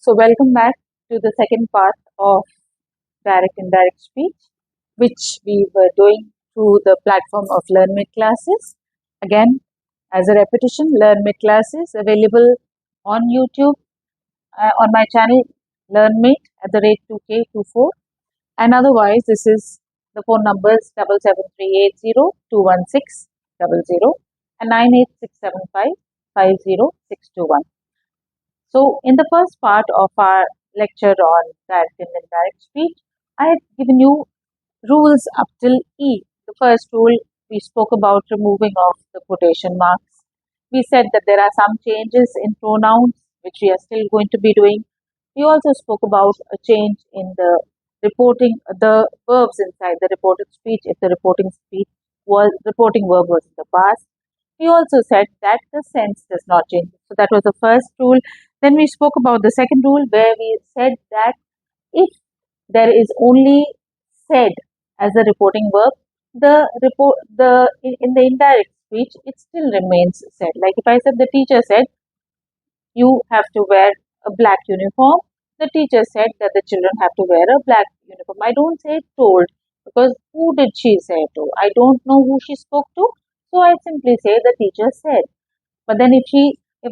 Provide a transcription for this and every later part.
So, welcome back to the second part of Direct and Indirect Speech, which we were doing through the platform of LearnMate classes. Again, as a repetition, LearnMate classes available on YouTube on my channel LearnMate at the rate 2K24. And otherwise, this is the phone numbers 77380 and 98675 So, in the first part of our lecture on direct and indirect speech, I have given you rules up till E. The first rule, we spoke about removing of the quotation marks. We said that there are some changes in pronouns, which we are still going to be doing. We also spoke about a change in the the verbs inside the reported speech, if the reporting verb was in the past. We also said that the sense does not change. So that was the first rule. Then we spoke about the second rule, where we said that if there is only said as a reporting verb, in the indirect speech it still remains said. Like if I said the teacher said you have to wear a black uniform, the teacher said that the children have to wear a black uniform. I don't say told, because who did she say to? I don't know who she spoke to, so I simply say the teacher said. But then if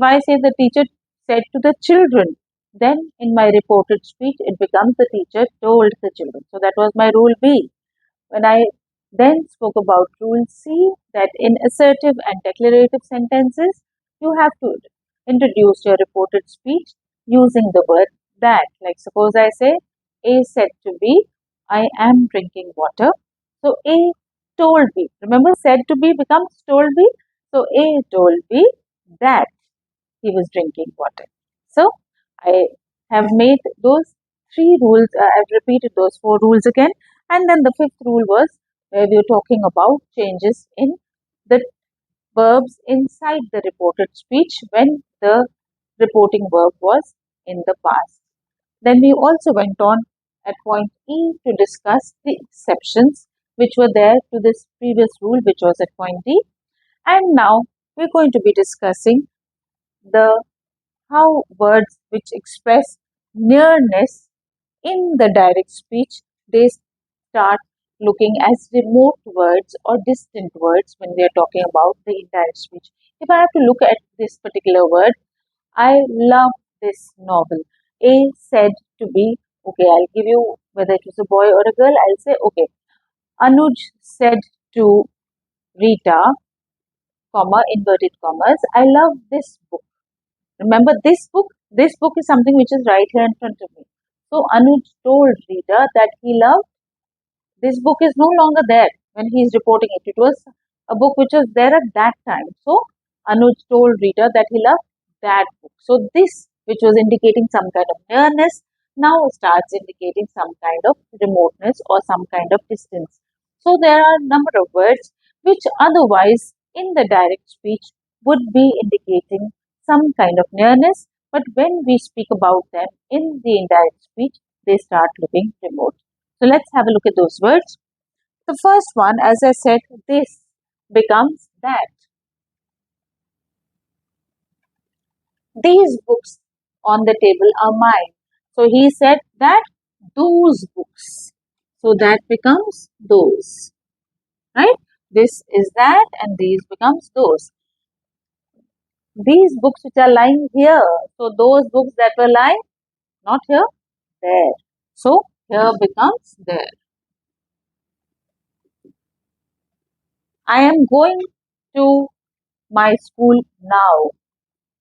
I say the teacher said to the children, then in my reported speech it becomes the teacher told the children. So that was my rule B. When I then spoke about rule C, that in assertive and declarative sentences, you have to introduce your reported speech using the word that. Like suppose I say, A said to B, I am drinking water. So A told B. Remember, said to B becomes told B. So A told B that he was drinking water. So I have made those three rules, I've repeated those four rules again. And then the fifth rule was where we were talking about changes in the verbs inside the reported speech when the reporting verb was in the past. Then we also went on at point E to discuss the exceptions which were there to this previous rule, which was at point D. And now we're going to be discussing how words which express nearness in the direct speech, they start looking as remote words or distant words when we are talking about the indirect speech. If I have to look at this particular word, I love this novel. A said to B, okay, I'll give you whether it was a boy or a girl, I'll say, okay, Anuj said to Rita, comma, inverted commas, I love this book. Remember this book? This book is something which is right here in front of me. So Anuj told Rita that he loved. This book is no longer there when he is reporting it. It was a book which was there at that time. So Anuj told Rita that he loved that book. So this, which was indicating some kind of nearness, now starts indicating some kind of remoteness or some kind of distance. So there are a number of words which otherwise in the direct speech would be indicating some kind of nearness, but when we speak about them in the indirect speech, they start looking remote. So let's have a look at those words. The first one, as I said, this becomes that. These books on the table are mine. So he said that those books. So that becomes those. Right? This is that and these becomes those. These books which are lying here. So those books that were lying, not here, there. So here becomes there. I am going to my school now.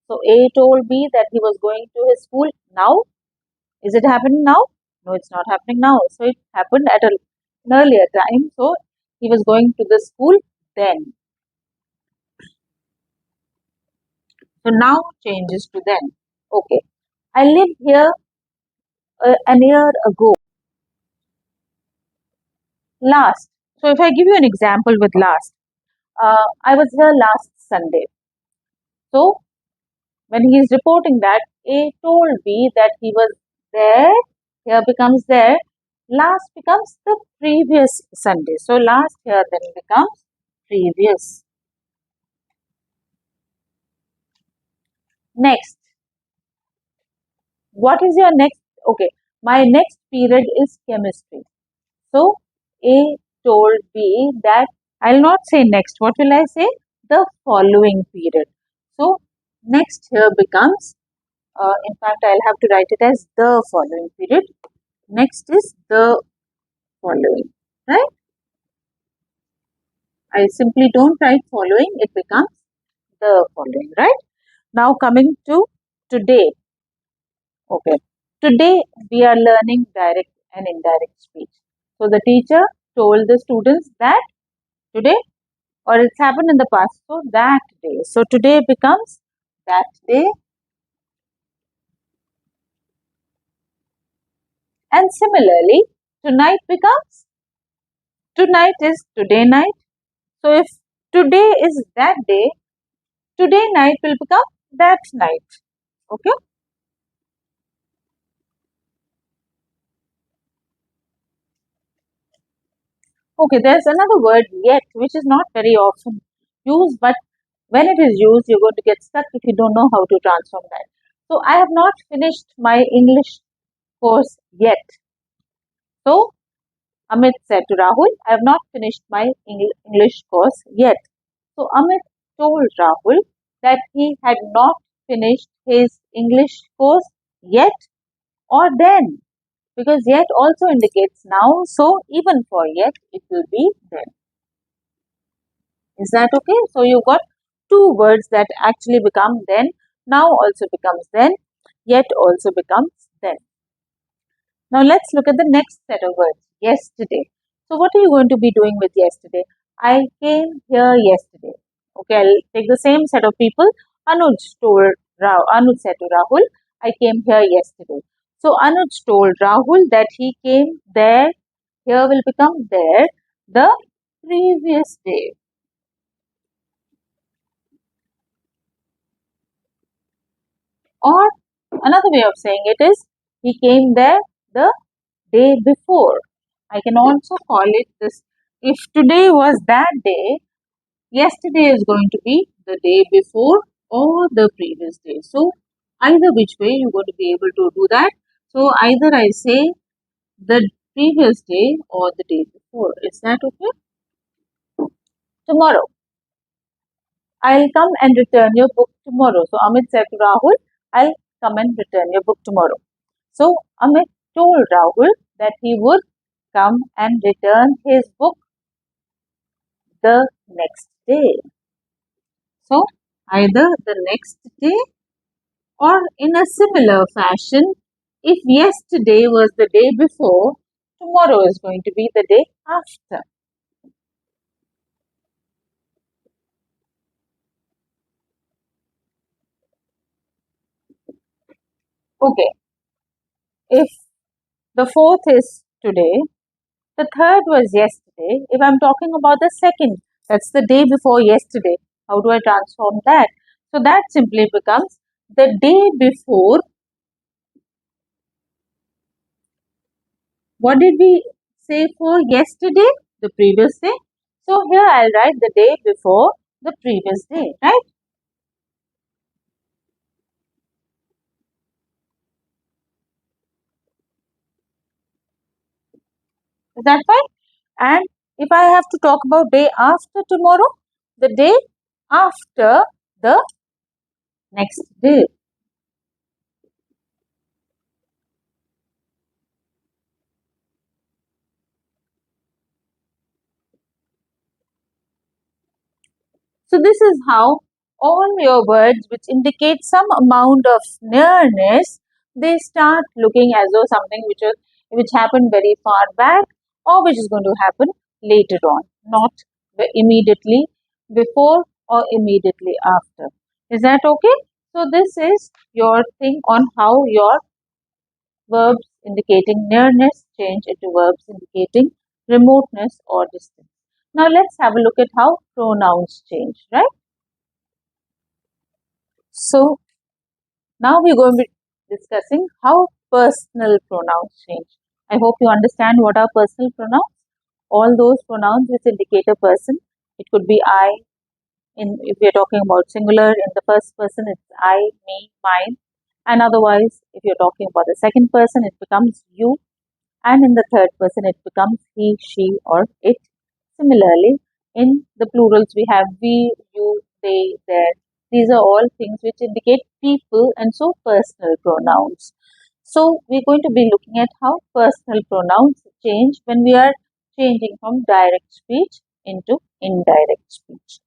So A told B that he was going to his school now. Is it happening now? No, it's not happening now. So it happened at an earlier time. So he was going to the school then. So now changes to then. Okay. I lived here an year ago. Last. So if I give you an example with last, I was here last Sunday. So when he is reporting that, A told B that he was there, here becomes there, last becomes the previous Sunday. So last here then becomes previous. Next, What is your next? Okay, my next period is chemistry. So A told B that I'll not say next. What will I say? The following period. So next here becomes, in fact, I'll have to write it as the following period. Next is the following, right? I simply don't write following, it becomes the following, right? Now coming to today. Okay. Today we are learning direct and indirect speech. So the teacher told the students that today, or it's happened in the past, so that day. So today becomes that day, and similarly tonight becomes, tonight is today night. So if today is that day, today night will become that night. Okay. Okay, there's another word yet, which is not very often used, but when it is used, you're going to get stuck if you don't know how to transform that. So I have not finished my English course yet. So Amit said to Rahul, I have not finished my English course yet. So Amit told Rahul that he had not finished his English course yet or then, because yet also indicates now. So even for yet, it will be then. Is that okay? So you got two words that actually become then, now also becomes then, yet also becomes then. Now let's look at the next set of words, yesterday. So what are you going to be doing with yesterday? I came here yesterday. Okay, I'll take the same set of people. Anuj said to Rahul, I came here yesterday. So Anuj told Rahul that he came there, here will become there, the previous day. Or another way of saying it is, he came there the day before. I can also call it this. If today was that day, yesterday is going to be the day before or the previous day. So either which way you're going to be able to do that. So either I say the previous day or the day before. Is that okay? Tomorrow. I'll come and return your book tomorrow. So Amit said to Rahul, I'll come and return your book tomorrow. So Amit told Rahul that he would come and return his book the next day. So either the next day or in a similar fashion, if yesterday was the day before, tomorrow is going to be the day after. Okay, if the fourth is today, the third was yesterday. If I'm talking about the second, that's the day before yesterday. How do I transform that? So that simply becomes the day before. What did we say for yesterday? The previous day. So here I'll write the day before the previous day, right? Is that fine? And if I have to talk about day after tomorrow, the day after the next day. So this is how all your words which indicate some amount of nearness, they start looking as though something which happened very far back or which is going to happen later on, not immediately before or immediately after. Is that okay? So this is your thing on how your verbs indicating nearness change into verbs indicating remoteness or distance. Now let's have a look at how pronouns change, right? So now we're going to be discussing how personal pronouns change. I hope you understand what are personal pronouns. All those pronouns which indicate a person. It could be I. In if we are talking about singular in the first person, it's I, me, mine. And otherwise, if you're talking about the second person, it becomes you, and in the third person, it becomes he, she, or it. Similarly, in the plurals, we have we, you, they, their. These are all things which indicate people and so personal pronouns. So, we're going to be looking at how personal pronouns change when we are changing from direct speech into indirect speech.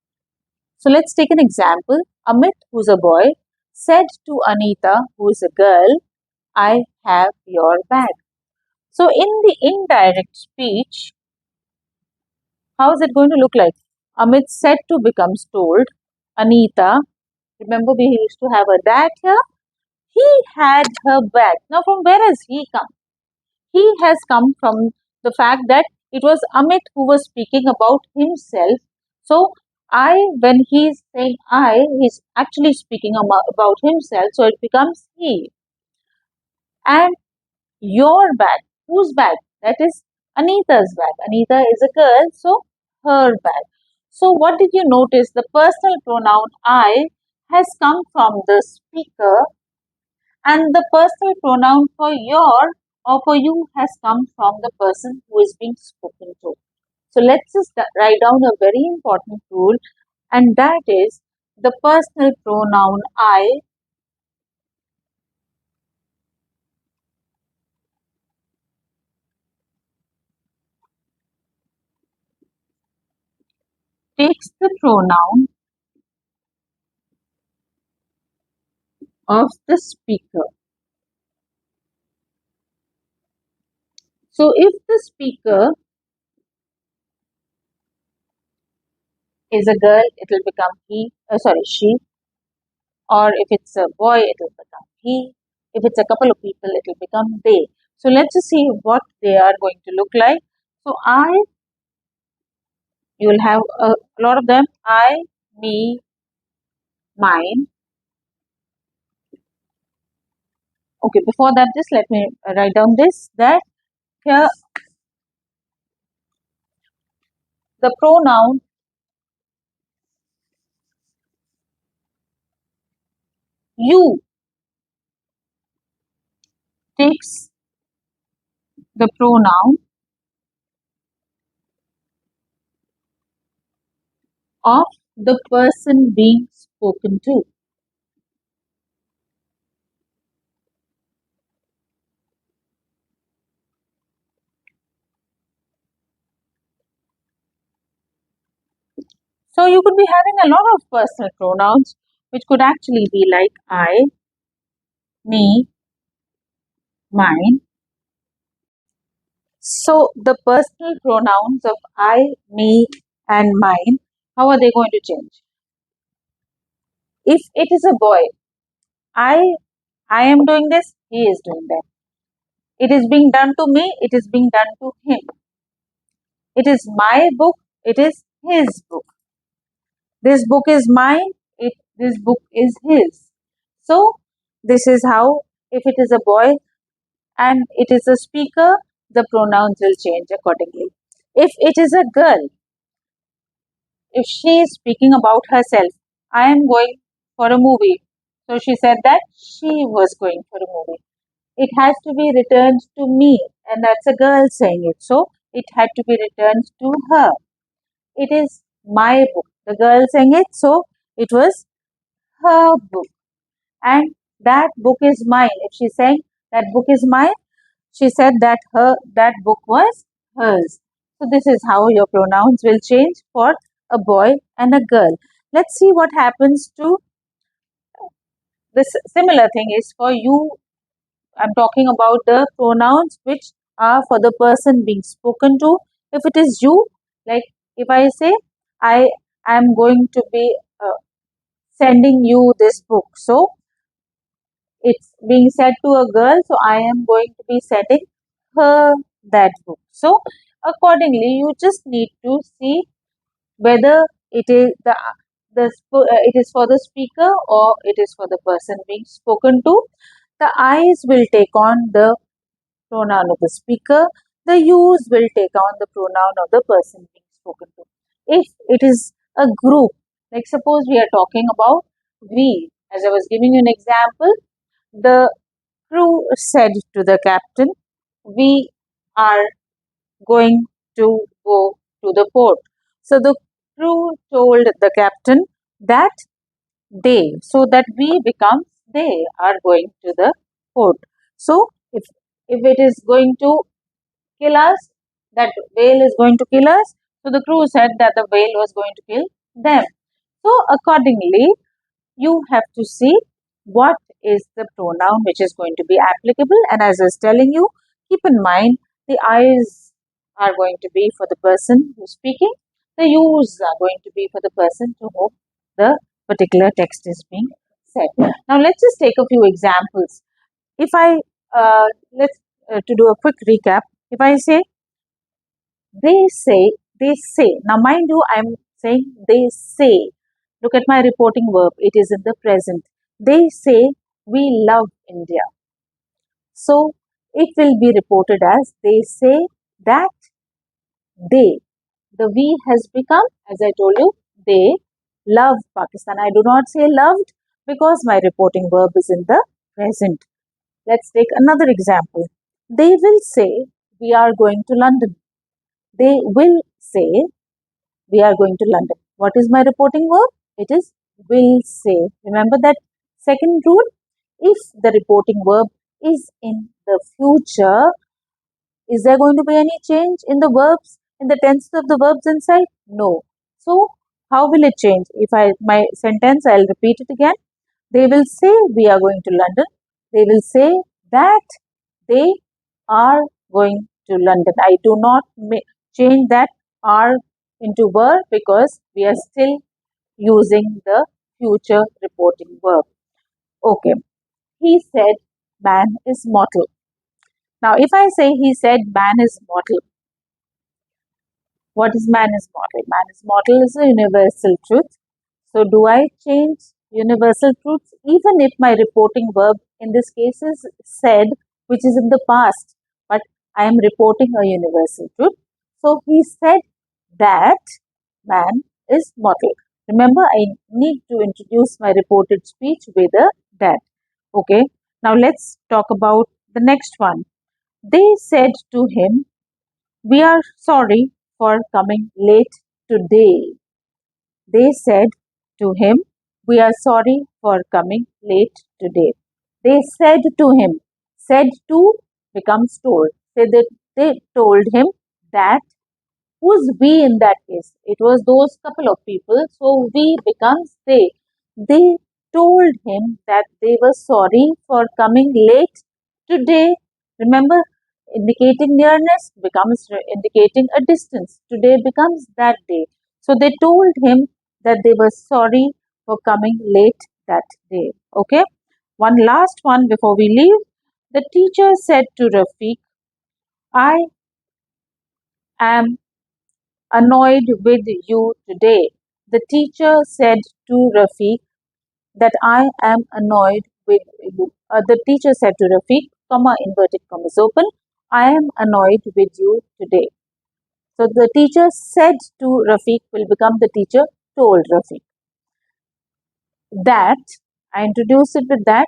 So, let's take an example. Amit, who's a boy, said to Anita, who is a girl, I have your bag. So, in the indirect speech, how is it going to look like? Amit said to becomes told. Anita, remember we used to have a dad here? He had her bag. Now, from where has he come? He has come from the fact that it was Amit who was speaking about himself. So, when he's saying he's actually speaking about himself. So, it becomes he. And your bag. Whose bag? That is Anita's bag. Anita is a girl, so her bag. So, what did you notice? The personal pronoun I has come from the speaker, and the personal pronoun for your or for you has come from the person who is being spoken to. So, let's just write down a very important rule, and that is the personal pronoun I takes the pronoun of the speaker. So, if the speaker is a girl, it will become she, or if it's a boy, it will become he. If it's a couple of people, it will become they. So let's just see what they are going to look like. So you will have a lot of them. I, me, mine. Okay, before that, just let me write down this, that here the pronoun you takes the pronoun of the person being spoken to. So you could be having a lot of personal pronouns, which could actually be like I, me, mine. So the personal pronouns of I, me, and mine, how are they going to change? If it is a boy, I I am doing this, he is doing that. It is being done to me, it is being done to him. It is my book, it is his book. This book is mine, this book is his. So this is how, if it is a boy and it is a speaker, the pronouns will change accordingly. If it is a girl, if she is speaking about herself, I am going for a movie. So she said that she was going for a movie. It has to be returned to me, and that's a girl saying it. So it had to be returned to her. It is my book. The girl saying it, so it was her book. And that book is mine. If she's saying that book is mine, she said that that book was hers. So this is how your pronouns will change for a boy and a girl. Let's see what happens to this. Similar thing is for you. I'm talking about the pronouns which are for the person being spoken to. If it is you, like if I say I am going to be sending you this book, so it's being said to a girl, so I am going to be sending her that book. So accordingly, you just need to see whether it is it is for the speaker or it is for the person being spoken to. The I's will take on the pronoun of the speaker. The U's will take on the pronoun of the person being spoken to. If it is a group, like suppose we are talking about we, as I was giving you an example, The crew said to the captain, "We are going to go to the port." So the crew told the captain that so that we becomes they are going to the port. So if it is going to kill us, that whale is going to kill us. So the crew said that the whale was going to kill them. So accordingly, you have to see what is the pronoun which is going to be applicable. And as I was telling you, keep in mind the I's are going to be for the person who's speaking, the U's are going to be for the person to whom the particular text is being said. Now let's just take a few examples. If I let's to do a quick recap. If I say they say, they say. Now mind you, I'm saying they say. Look at my reporting verb. It is in the present. They say we love India. So it will be reported as they say that they. The we has become, as I told you, they love Pakistan. I do not say loved because my reporting verb is in the present. Let's take another example. They will say we are going to London. They will say we are going to London. What is my reporting verb? It is will say. Remember that second rule? If the reporting verb is in the future, is there going to be any change in the verbs, in the tense of the verbs inside? No. So, how will it change? If I my sentence, I'll repeat it again. They will say we are going to London. They will say that they are going to London. I do not change that are into verb because we are still using the future reporting verb. Okay. He said man is mortal. Now, if I say he said man is mortal, what is man is mortal? Man is mortal is a universal truth. So, do I change universal truths even if my reporting verb in this case is said, which is in the past, but I am reporting a universal truth. So, he said that man is mortal. Remember, I need to introduce my reported speech with a that. Okay. Now, let's talk about the next one. They said to him, "We are sorry for coming late today." They said to him, "We are sorry for coming late today." They said to him, said to becomes told. Say that they told him that. Who's we in that case? It was those couple of people. So we becomes they. They told him that they were sorry for coming late today. Remember, indicating nearness becomes indicating a distance. Today becomes that day. So they told him that they were sorry for coming late that day. Okay. One last one before we leave. The teacher said to Rafiq, "I am annoyed with you today." The teacher said to Rafiq that I am annoyed with you. The teacher said to Rafiq, comma, inverted commas open, I am annoyed with you today. So the teacher said to Rafiq will become the teacher told Rafiq. That, I introduced it with that.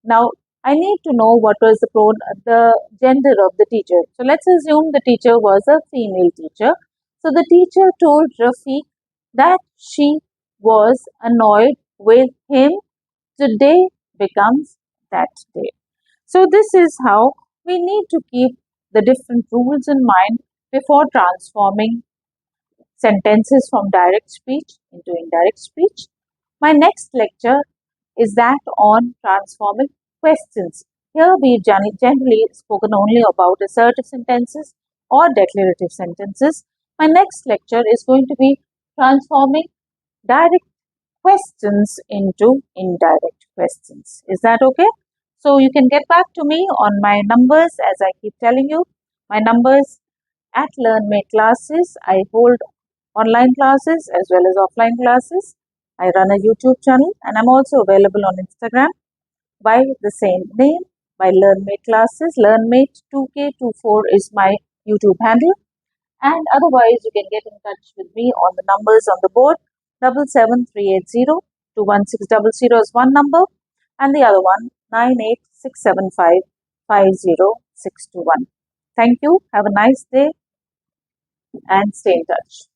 Now, I need to know what was the gender of the teacher. So let's assume the teacher was a female teacher. So the teacher told Rafiq that she was annoyed with him. Today becomes that day. So this is how we need to keep the different rules in mind before transforming sentences from direct speech into indirect speech. My next lecture is that on transforming questions. Here we've generally spoken only about assertive sentences or declarative sentences. My next lecture is going to be transforming direct questions into indirect questions. Is that okay? So you can get back to me on my numbers as I keep telling you. My numbers at LearnMate classes. I hold online classes as well as offline classes. I run a YouTube channel and I'm also available on Instagram by the same name, by LearnMate classes. LearnMate2K24 is my YouTube handle. And otherwise, you can get in touch with me on the numbers on the board. 77380 21600 is one number, and the other one 9867550621. Thank you. Have a nice day and stay in touch.